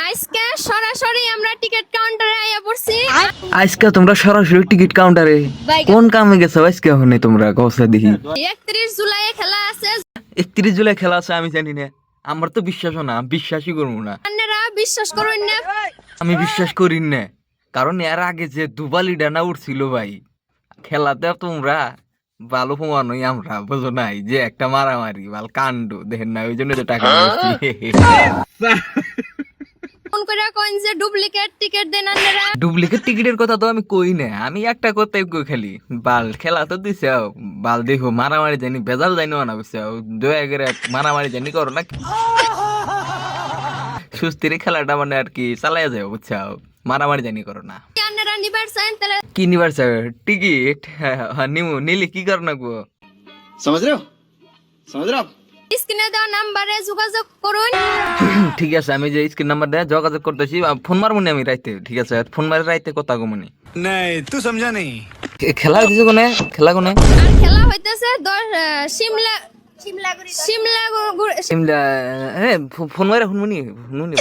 আজকে সরাসরি আমরা টিকিট কাউন্টারে আইয়া পড়ছি। আজকে তোমরা সরাসরি টিকিট কাউন্টারে কোন কামে গেছো আজকে হনে তোমরা কসে দেখি 31 জুলাই খেলা আছে। 31 জুলাই খেলা আছে আমি জানি না, আমার তো বিশ্বাসও না, বিশ্বাসই করবো না। আপনারা বিশ্বাস করুন না। আমি বিশ্বাস করি না, কারণ এর আগে যে দুবালি ডানা উঠছিল ভাই খেলাতে, তোমরা ভালো প্রমাণই আমরা বুঝো নাই যে একটা মারামারি ভাল কাণ্ড দেখেন না, ওই জন্য তো টাকা দিয়েছি। ফোন করে কইন যে ডুপ্লিকেট টিকিট দেন আপনারা। ডুপ্লিকেট টিকিটের কথা তো আমি কই না, আমি একটা কথাই কই খালি বাল খেলা তো দিছে বাল দেখো মারামারি জানি বেজাল জানি না বুঝছে, দয়া করে মারামারি জানি করো না, সুস্থির খেলাটা মানে আর কি চালাইয়া যাও বুঝছো, মারামারি জানি করো না। আপনারা নিবার চান তাহলে কি নিবার স্যার টিকিট? নিমু নিলে কি কর না গো? समझ रहे हो समझ रहे हो आप স্ক্রিনে দেওয়া নাম্বারে যোগাযোগ করুন। ঠিক আছে, আমি যে স্ক্রিন নাম্বার দেয় যোগাযোগ করতেছি, ফোন মারবো নি আমি রাইতে। ঠিক আছে, ফোন মারে রাইতে কথা কমনি। नहीं तू समझा नहीं খেলা হইতেছে কোনে? খেলা কোনে? আর খেলা হইতেছে শিমলা শিমলা শিমলা সিমলা। হ্যাঁ ফোন মারে শুনবনি শুনবনি।